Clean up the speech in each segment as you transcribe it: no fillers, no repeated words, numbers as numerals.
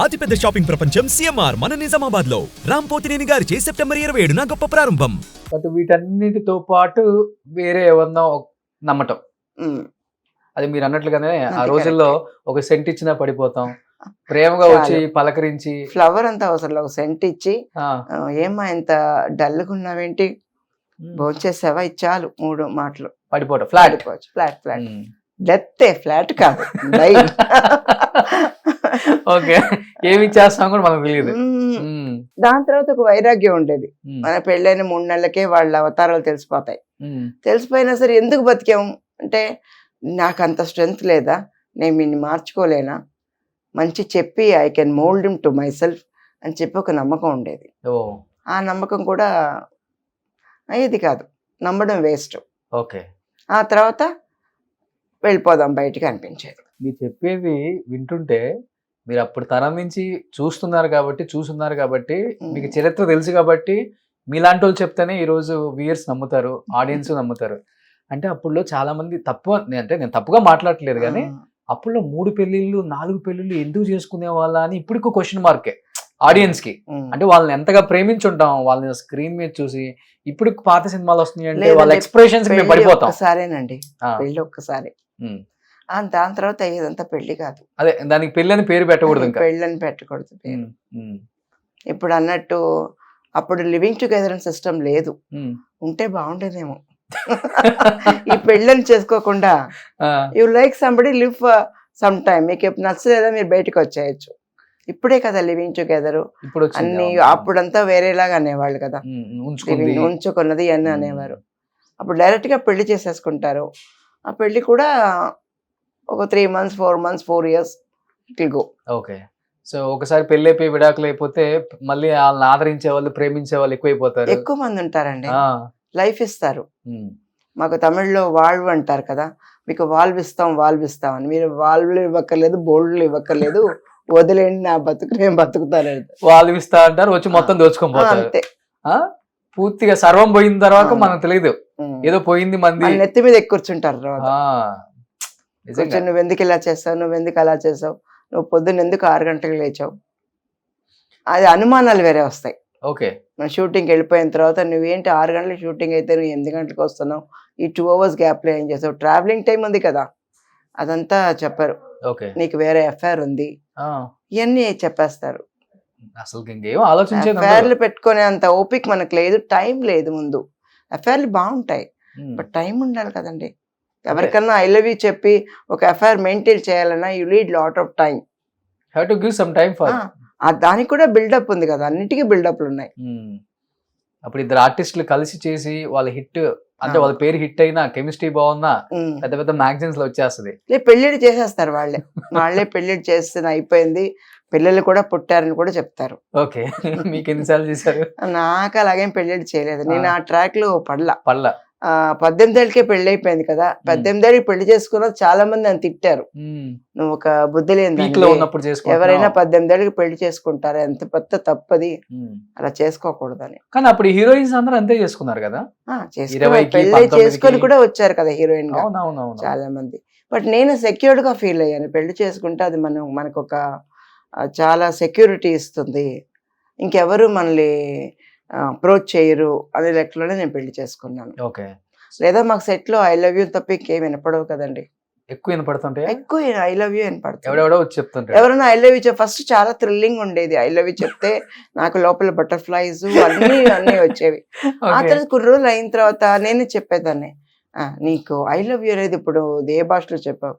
అతిపెద్ద షాపింగ్ ప్రపంచం సిఎంఆర్ మన నిజామాబాద్ లో రాంపోతినేని గారిచే సెప్టెంబర్ 27న గొప్ప ప్రారంభం. బట్ వీటన్నిటితో పాటు వేరే ఎవరినో నమ్మటం, అది మీరు అన్నట్లుగానే ఆ రోజుల్లో ఒక సెంట్ ఇచ్చినా పడిపోతాం, ప్రేమగా వచ్చి పలకరించి ఫ్లవర్ అంతా అవసరం, ఒక సెంట్ ఇచ్చి ఏమా ఇంత డల్గా ఉన్నావేంటి, భోంచేసావా, ఇచ్చాలు 3 మాటలు పడిపోవటం. Flat flat flat death, flat కాదు ఓకే, ఏమి చేస్తాం కూడా మనకు తెలియదు. దాని తర్వాత ఒక వైరాగ్యం ఉండేది. మన పెళ్ళైన 3 నెలలకే వాళ్ళ అవతారాలు తెలిసిపోతాయి. తెలిసిపోయినా సరే ఎందుకు బతికాం అంటే, నాకు అంత స్ట్రెంగ్త్ లేదా, నేను వీడిని మార్చుకోలేనా, మంచి చెప్పి I can mould him to my self అని చెప్పి ఒక నమ్మకం ఉండేది. ఆ నమ్మకం కూడా అయ్యేది కాదు, నమ్మడం వేస్ట్. ఓకే, ఆ తర్వాత వెళ్ళిపోదాం బయటికి అనిపించేది. మీరు చెప్పేది వింటుంటే మీరు అప్పుడు తరం నుంచి చూస్తున్నారు కాబట్టి మీకు చరిత్ర తెలుసు కాబట్టి మీలాంటి వాళ్ళు చెప్తేనే ఈరోజు వ్యూయర్స్ నమ్ముతారు, ఆడియన్స్ నమ్ముతారు. అంటే అప్పుడులో చాలా మంది అంటే నేను తప్పుగా మాట్లాడట్లేదు కానీ అప్పుడులో 3 పెళ్లిళ్ళు 4 పెళ్లిళ్ళు ఎందుకు చేసుకునే వాళ్ళ అని ఇప్పటికో క్వశ్చన్ మార్కే ఆడియన్స్ కి. అంటే వాళ్ళని ఎంతగా ప్రేమించుంటాం వాళ్ళని స్క్రీన్ మీద చూసి. ఇప్పుడు పాత సినిమాలు వస్తున్నాయి అంటే వాళ్ళ ఎక్స్ప్రెషన్స్ మేము పడిపోతాం. ఒక్కసారేనండి పెళ్లి, ఒక్కసారి. దాని తర్వాత అయ్యేదంతా పెళ్లి కాదు. అదే దానికి పెళ్లి అని పేరు పెట్టకూడదు, పెళ్లి అని పెట్టకూడదు పేరు. ఇప్పుడు అన్నట్టు అప్పుడు లివింగ్ టుగెదర్ అని సిస్టమ్ లేదు, ఉంటే బాగుండేదేమో. ఈ పెళ్ళని చేసుకోకుండా you like somebody live for some time, మీకు ఎప్పుడు నచ్చలేదా మీరు బయటకు వచ్చేయచ్చు. ఇప్పుడే కదా లివింగ్ టుగెదర్ అన్ని, అప్పుడంతా వేరేలాగా అనేవాళ్ళు కదా, ఉంచుకున్నది అని అనేవారు. అప్పుడు డైరెక్ట్ గా పెళ్లి చేసేసుకుంటారు. ఆ పెళ్లి కూడా ఒక 3 months 4 months 4 years it will go. Okay, so ఒకసారి పెళ్లి అయిపోయి విడాకులు అయిపోతే మళ్ళీ వాళ్ళని ఆదరించే వాళ్ళు, ప్రేమించే వాళ్ళు ఎక్కువైపోతారు. ఎక్కువ మంది ఉంటారండి, లైఫ్ ఇస్తారు. మాకు తమిళ్లో వాళ్ళు అంటారు కదా, మీకు వాల్వ్ ఇస్తాం అని. మీరు వాల్వ్లు ఇవ్వక్కర్లేదు, బోల్డ్లు ఇవ్వక్కర్లేదు, వదిలేండి, నా బతుకు నేను బతుకుతాను. వాళ్ళు ఇస్తా అంటారు, వచ్చి మొత్తం దోచుకొని పోతారు. అంతే, పూర్తిగా సర్వం పోయిన తర్వాత మనకు తెలియదు, ఏదో పోయింది మంది నెత్తి మీద ఎక్కుర్చుంటారు. నువ్వు ఎందుకు ఇలా చేస్తావు, నువ్వు ఎందుకు అలా చేసావు, నువ్వు పొద్దున్న ఎందుకు 6 గంటలకు లేచావు, అది అనుమానాలు వేరే వస్తాయి. ఓకే, మన షూటింగ్కి వెళ్ళిపోయిన తర్వాత నువ్వేంటి 6 గంటలకు షూటింగ్ అయితే నువ్వు 8 గంటలకు వస్తున్నావు, ఈ 2 hours గ్యాప్లో ఏం చేసావు, ట్రావెలింగ్ టైం ఉంది కదా, అదంతా చెప్పరు. ఓకే, నీకు వేరే ఎఫ్ఐఆర్ ఉంది, ఇవన్నీ చెప్పేస్తారు. అసలు ఎఫ్ఐఆర్లు పెట్టుకునే అంత ఓపిక మనకు లేదు, టైం లేదు. ముందు ఎఫ్ఐఆర్లు బాగుంటాయి, బట్ టైం ఉండాలి కదండి. ఎవరికన్నా ఐ లవ్ యూ చెప్పి ఒక ఎఫ్ఐఆర్ మెయింటైన్ చేయాలన్నా you need lot of time. దానికి కూడా బిల్డప్ ఉంది కదా, అన్నిటికీ బిల్డప్లు ఉన్నాయి. అప్పుడు 2 ఆర్టిస్టులు కలిసి చేసి వాళ్ళ హిట్, అంటే వాళ్ళ పేరు హిట్ అయినా, కెమిస్ట్రీ బాగున్నా పెద్ద పెద్ద మ్యాగజైన్స్ లో వచ్చేస్తుంది. పెళ్లిళ్ళు చేసేస్తారు వాళ్ళే పెళ్లిళ్ళు చేస్తే అయిపోయింది, పిల్లలు కూడా పుట్టారని కూడా చెప్తారు. ఓకే, మీకు ఎన్నిసార్లు చేశారు? నాకు అలాగేం పెళ్లిళ్ళు చేయలేదు, నేను ఆ ట్రాక్ లో పడలా. 18 ఏళ్ళకే పెళ్లి అయిపోయింది కదా, 18 ఏళ్ళకి పెళ్లి చేసుకున్నది చాలా మంది అని తిట్టారు. నువ్వు ఒక బుద్ధి లేని, ఎవరైనా 18 ఏళ్ళకి పెళ్లి చేసుకుంటారు, ఎంత పెద్ద తప్పది, అలా చేసుకోకూడదని. కానీ అప్పుడు హీరోయిన్స్ అందరూ అంతే చేసుకున్నారు కదా, పెళ్లి చేసుకొని కూడా వచ్చారు కదా హీరోయిన్ గా చాలా మంది. బట్ నేను సెక్యూర్డ్ గా ఫీల్ అయ్యాను, పెళ్లి చేసుకుంటే అది మనకు ఒక చాలా సెక్యూరిటీ ఇస్తుంది, ఇంకెవరు మనల్ని అప్రోచ్ చేయరు అనే లెక్కలోనే నేను పెళ్లి చేసుకున్నాను. ఓకే, లేదా మాకు సెట్ లో ఐ లవ్ యూ తప్ప ఇంకేం వినపడవు కదండి. ఎక్కువ వినపడుతుంటే ఐ లవ్ యూ వినపడుతుంది. ఎవరైనా ఐ లవ్ యూ ఫస్ట్ చాలా థ్రిల్లింగ్ ఉండేది. ఐ లవ్ యూ చెప్తే నాకు లోపల బటర్ఫ్లైస్ అన్నీ వచ్చేవి. ఆ తర్వాత కొన్ని రోజులు అయిన తర్వాత నేనే చెప్పేదాన్ని, నీకు ఐ లవ్ యూ అనేది ఇప్పుడు ఏ భాషలో చెప్పావు,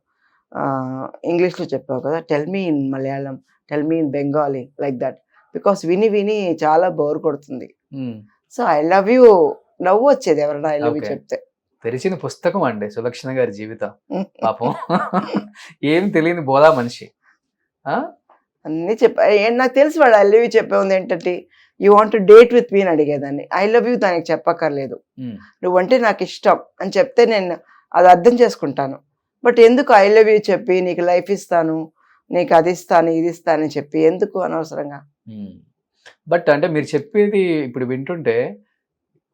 ఇంగ్లీష్ లో చెప్పావు కదా, tell me in Malayalam, tell me in Bengali, like that. Because విని చాలా బోర్ కొడుతుంది. సో ఐ లవ్ యూ నవ్వు వచ్చేది ఎవరైనా ఐ లవ్ యూ చెప్తే. తెరిచిన పుస్తకం అండి సులక్షణ గారి జీవితం. పాపం ఏం తెలియని బోలా మనిషి. అన్ని నాకు తెలిసి వాడు ఐ లవ్ యూ చెప్పే ఉంది ఏంటంటే, you want to date with me అని అడిగేదాన్ని. ఐ లవ్ యూ దానికి చెప్పక్కర్లేదు, నువ్వంటే నాకు ఇష్టం అని చెప్తే నేను అది అర్థం చేసుకుంటాను. బట్ ఎందుకు ఐ లవ్ యూ చెప్పి నీకు లైఫ్ ఇస్తాను, నీకు అది ఇస్తాను ఇది ఇస్తాను అని చెప్పి ఎందుకు అనవసరంగా. బట్ అంటే మీరు చెప్పేది ఇప్పుడు వింటుంటే,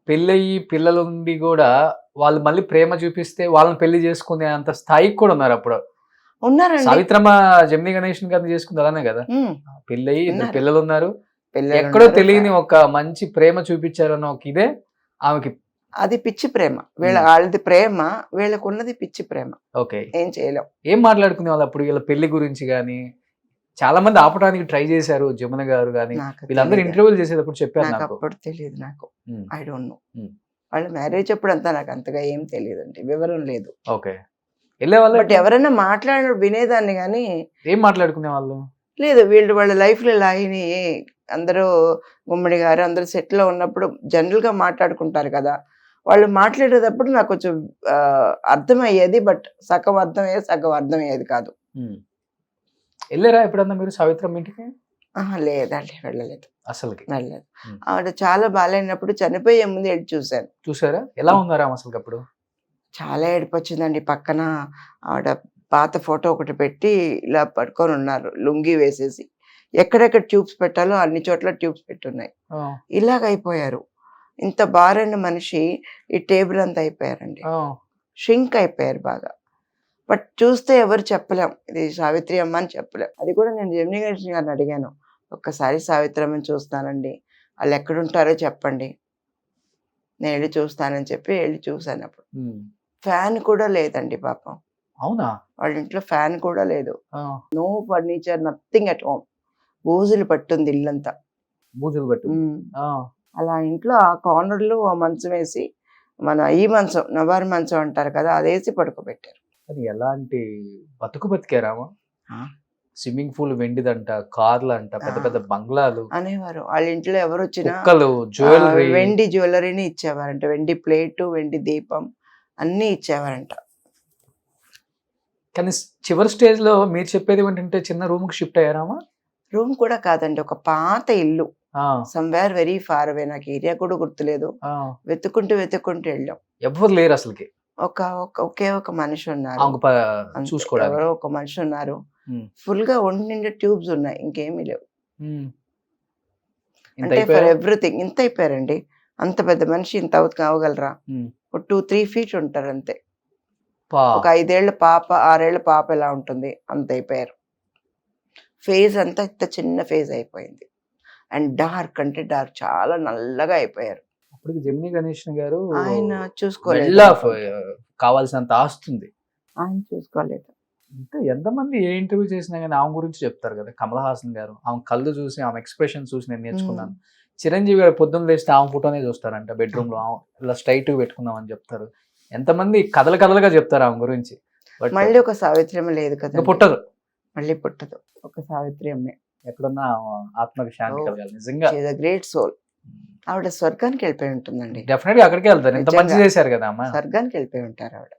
పెళ్ళయి పిల్లలుండి కూడా వాళ్ళు మళ్ళీ ప్రేమ చూపిస్తే వాళ్ళని పెళ్లి చేసుకునే అంత స్థాయికి కూడా ఉన్నారు. అప్పుడు ఉన్నారండి. సావిత్రమ్మ జమినీ గణేషన్ గారిని చేసుకుంది అలానే కదా, ఉమ్, పెళ్ళయి ఇద్దరు ఉన్నారు. పిల్లలు ఉన్నారు, పిల్లలు ఎక్కడో ఉన్నారు. తెలియని ఒక మంచి ప్రేమ చూపించారు అన్న ఒక ఇదే ఆమెకి. అది పిచ్చి ప్రేమ, ఉమ్. వాళ్ళది ప్రేమ, వీళ్ళకు ఉన్నది పిచ్చి ప్రేమ. ఓకే, ఏం చేయలేం. ఏం మాట్లాడుకునే వాళ్ళు అప్పుడు వీళ్ళ పెళ్లి గురించి కానీ? చాలా మంది ఆపడానికి ట్రై చేశారు, జమున గారు కానీ నాకు వీళ్ళందరూ తెలీదు. ఇంటర్వ్యూలు చేసేటప్పుడు చెప్పారు నాకు నాకు. అప్పుడు తెలియదు. నాకు ఉమ్, ఐ డోంట్ నో. ఉమ్. వాళ్ళ మ్యారేజ్ అప్పుడు అంతా నాకు అంతగా ఏం తెలియదు అండి, వివరం లేదు. ఓకే, వెళ్ళే వాళ్ళు బట్ ఎవరైనా మాట్లాడిన వినేదాన్ని కానీ ఏం మాట్లాడుకునే వాళ్ళు? లేదు, వీళ్ళు వాళ్ళ లైఫ్లో లాగిని అందరూ గుమ్మడి గారు అందరూ సెట్లో ఉన్నప్పుడు జనరల్గా మాట్లాడుకుంటారు కదా, వాళ్ళు మాట్లాడేటప్పుడు నాకు కొంచెం అర్థమయ్యేది. బట్ సగం అర్థమయ్యేది, సగం అర్థమయ్యేది కాదు. వెళ్ళారా ఎప్పుడన్నా మీరు సావిత్రమ్మ ఇంటికి? లేదండి, వెళ్ళలేదు, అసలుకి వెళ్ళలేదు. ఉమ్. ఆవిడ చాలా బాగాలేనప్పుడు చనిపోయే ముందు వెళ్ళి చూశాను. చూసారా ఎలా ఉన్నారా ఆమె అసలు అప్పుడు? చాలా ఏడుపు వచ్చిందండి. పక్కన ఆవిడ పాత ఫోటో ఒకటి పెట్టి ఇలా పడుకొని ఉన్నారు, లుంగి వేసేసి. ఎక్కడెక్కడ ట్యూబ్స్ పెట్టాలో అన్ని చోట్ల ట్యూబ్స్ పెట్టున్నాయి. ఆ, ఇలాగ అయిపోయారు. ఇంత బారైన మనిషి ఈ టేబుల్ అంతా అయిపోయారండి, ఆ, షింక్ అయిపోయారు బాగా. బట్ చూస్తే ఎవరు చెప్పలేం ఇది సావిత్రి అమ్మ అని చెప్పలేం. అది కూడా నేను జమినీ గణేషన్ గారిని అడిగాను, ఒక్కసారి సావిత్రి అమ్మని చూస్తానండి, వాళ్ళు ఎక్కడుంటారో చెప్పండి, నేను వెళ్ళి చూస్తానని చెప్పి వెళ్ళి చూశాను. అప్పుడు ఉమ్. ఫ్యాన్ కూడా లేదండి పాపం, అవునా? వాళ్ళ ఇంట్లో ఫ్యాన్ కూడా లేదు. ఆ, no furniture, nothing at home. బూజులు పట్టుంది ఇల్లంతా. బూజులు పట్టు. ఆ, అలా ఇంట్లో ఆ కార్నర్లో ఆ మంచం వేసి, మన ఈ మంచం నవారు మంచం అంటారు కదా, అదేసి పడుకోబెట్టారు. అది ఎలాంటి బతుకు బతికారామా? ఆ. స్విమ్మింగ్ పూల్ వెండిదంట, కార్లు అంట, పెద్ద ఆ. పెద్ద బంగ్లాలు, అనేవారు వాళ్ళ ఇంట్లో ఎవరు వచ్చినా కుక్కలు, జ్యువెలరీ. వెండి జ్యువెలరీని ఇచ్చేవారంట, వెండి ప్లేటు, వెండి దీపం అన్నీ ఇచ్చేవారంట. కానీ చివరి స్టేజ్ లో మీరు చెప్పేది ఏంటంటే చిన్న రూమ్ కి షిఫ్ట్ అయ్యారామా? రూమ్ కూడా కాదండి, ఒక పాత ఇల్లు, ఆ, సమ్వేర్ వెరీ ఫార్ అవే, నాకు ఏరియా కూడా గుర్తులేదు. ఆ. వెతుక్కుంటూ వెళ్ళాం. ఎవ్వరు లేరు అసలుకి, ఒకే ఒక మనిషి ఉన్నారు, ఆమెకు అంతే. చూసుకోవడానికి. ఎవరో ఒక మనిషి ఉన్నారు. ఉమ్, ఫుల్ గా ఒంటి నిండా ట్యూబ్స్ ఉన్నాయి, ఇంకేమీ లేవు. ఉమ్. ఇంత అంటే ఫర్ అయిపోయారా? ఎవ్రీథింగ్ ఇంత అయిపోయారండి. అంత పెద్ద మనిషి ఇంత అవగలరా? ఉమ్. ఒక 2-3 feet ఉంటారు అంతే. పా. ఒక 5 ఏళ్ల పాప, 6 ఏళ్ల పాప ఎలా ఉంటుంది అంత అయిపోయారు. ఫేస్ అంతా ఇంత చిన్న ఫేస్ అయిపోయింది. అండ్ డార్క్ అంటే డార్క్, చాలా నల్లగా అయిపోయారు. అప్పటికి జమినీ గణేషన్ గారు ఆయన చూసుకోలేదు, మెల్ల కావాల్సినంత ఆస్తుంది. ఆయన చూసుకోలేదు. అంటే ఎంతమంది ఏ ఇంటర్వ్యూ చేసినా కానీ ఆమె గురించి చెప్తారు కదా. కమల్ హాసన్ గారు ఆమె కళ్ళు చూసి, ఆమె ఎక్స్ప్రెషన్ చూసి నేను నేర్చుకున్నాను. చిరంజీవి గారు పొద్దున్న లేస్తే ఆమె ఫోటోనే చూస్తారంట బెడ్రూమ్ లో, ఇలా స్ట్రైట్ గా పెట్టుకుందాం అని చెప్తారు. ఎంతమంది కథలుగా చెప్తారు ఆమె గురించి. బట్ మళ్ళీ ఒక సావిత్రి అమ్మ లేదు కదా, పుట్టదు, మళ్ళీ పుట్టదు. ఒక సావిత్రి అమ్మే. ఎక్కడున్నా ఆత్మకి శాంతి కలగాలి నిజంగా. Great soul. ఆవిడ స్వర్గానికి వెళ్ళిపోయి ఉంటుందండి, డెఫినెట్ గా అక్కడికే వెళ్తారు. ఇంత మంచి నిజంగా. చేశారు కదా అమ్మ. స్వర్గానికి వెళ్ళిపోయి ఉంటారు ఆవిడ.